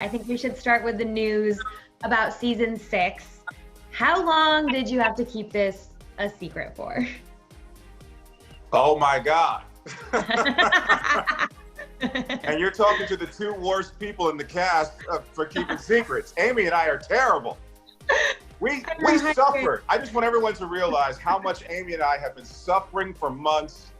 I think we should start with the news about season 6. How long did you have to keep this a secret for? Oh my God. And you're talking to the two worst people in the cast for keeping secrets. Amy and I are terrible. We suffered. I just want everyone to realize how much Amy and I have been suffering for months,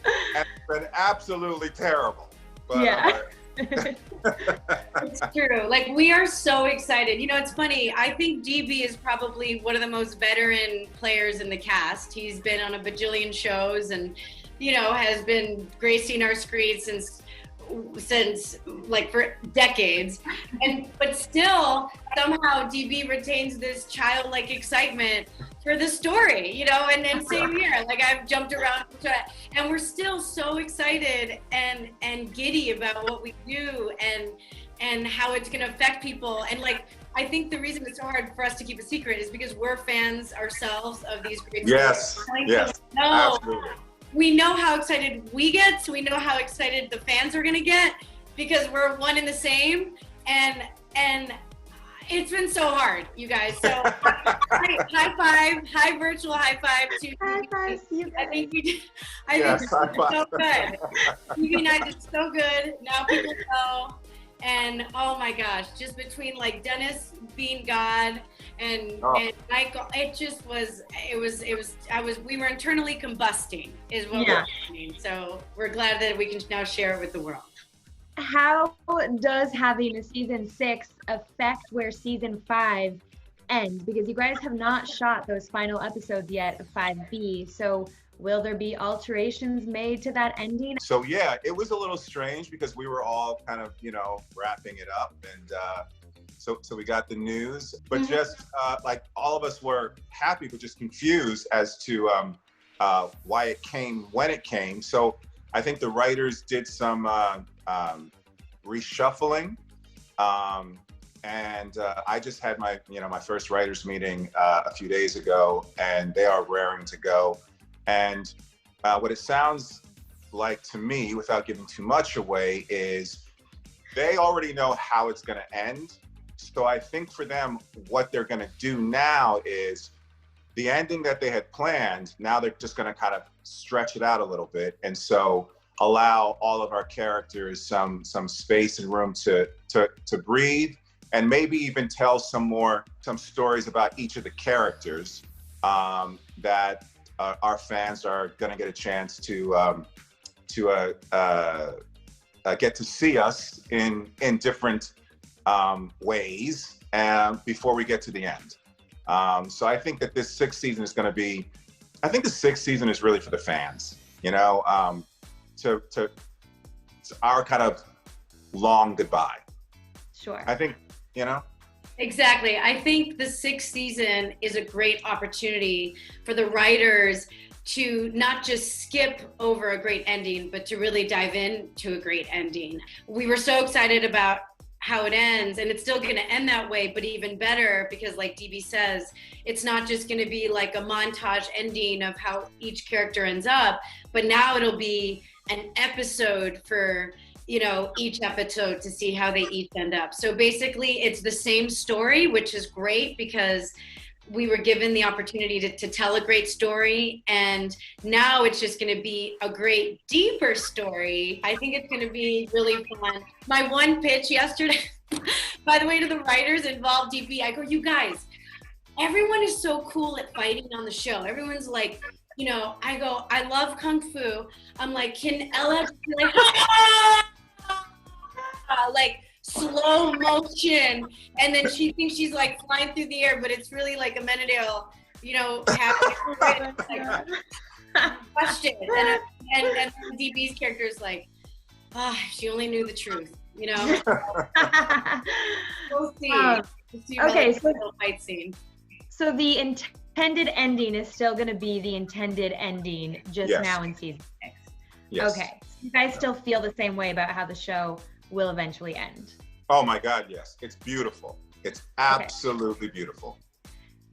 and it's been absolutely terrible. But, yeah. It's true. Like, we are so excited. You know, it's funny. I think DB is probably one of the most veteran players in the cast. He's been on a bajillion shows and, you know, has been gracing our screens since like for decades, but still somehow DB retains this childlike excitement for the story, you know, and same here. Like, I've jumped around and we're still so excited and giddy about what we do and how it's going to affect people. And like, I think the reason it's so hard for us to keep a secret is because we're fans ourselves of these great yes, stories. Yes, absolutely. We know how excited we get, so we know how excited the fans are gonna get, because we're one and the same, and it's been so hard, you guys. So high five, high virtual high five to High five to you guys. I think we did. I think it's so good. TV Night is so good. Now people know. And oh my gosh, just between like Dennis being God and Michael, we were internally combusting is what we're doing. So we're glad that we can now share it with the world. How does having a season 6 affect where season 5 ends? Because you guys have not shot those final episodes yet of 5B. So will there be alterations made to that ending? So yeah, it was a little strange because we were all kind of, you know, wrapping it up, and so we got the news, but just like all of us were happy but just confused as to why it came when it came. So I think the writers did some reshuffling, and I just had my first writers meeting a few days ago, and they are raring to go. And what it sounds like to me, without giving too much away, is they already know how it's going to end. So I think for them, what they're going to do now is the ending that they had planned, now they're just going to kind of stretch it out a little bit. And so allow all of our characters some space and room to breathe, and maybe even tell some stories about each of the characters that our fans are going to get a chance to get to see us in different ways before we get to the end. So I think that this 6th season is going to be, I think the 6th season is really for the fans, you know, to our kind of long goodbye. Sure. I think, you know. Exactly. I think the 6th season is a great opportunity for the writers to not just skip over a great ending, but to really dive into a great ending. We were so excited about how it ends, and it's still going to end that way, but even better, because like DB says, it's not just going to be like a montage ending of how each character ends up, but now it'll be an episode for, you know, each episode to see how they each end up. So basically it's the same story, which is great because we were given the opportunity to tell a great story, and now it's just going to be a great deeper story. I think it's going to be really fun. My one pitch yesterday, by the way, to the writers involved DB, I go, you guys, everyone is so cool at fighting on the show. Everyone's like, you know, I go, I love Kung Fu. I'm like, can Ella be like, like slow motion, and then she thinks she's like flying through the air, but it's really like a Menadale, you know, happening. Question. And DB's character is like, she only knew the truth, you know. We'll see. We'll see. Okay, so fight scene. So the intended ending is still going to be the intended ending, just now in season 6. Yes. Okay. So you guys still feel the same way about how the show will eventually end? Oh my God, yes. It's beautiful. It's absolutely beautiful.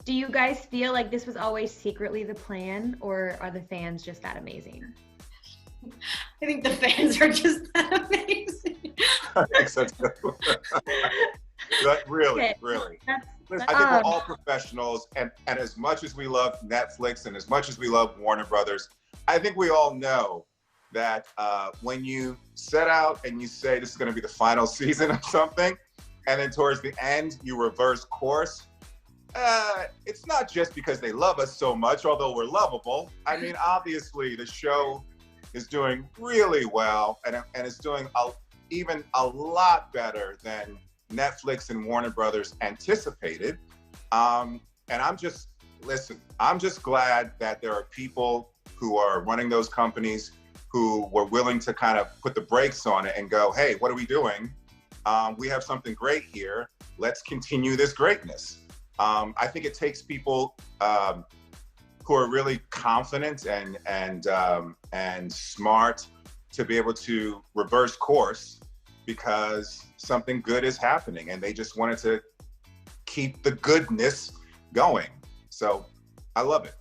Do you guys feel like this was always secretly the plan, or are the fans just that amazing? I think the fans are just that amazing. I think so too. But really, Okay. really. That's, Listen, I think we're all professionals, and as much as we love Netflix and as much as we love Warner Brothers, I think we all know that when you set out and you say this is going to be the final season of something, and then towards the end you reverse course, it's not just because they love us so much, although we're lovable. I mean, obviously the show is doing really well, and it's doing even a lot better than Netflix and Warner Brothers anticipated. And I'm just glad that there are people who are running those companies who were willing to kind of put the brakes on it and go, hey, what are we doing? We have something great here. Let's continue this greatness. I think it takes people who are really confident and smart to be able to reverse course because something good is happening and they just wanted to keep the goodness going. So I love it.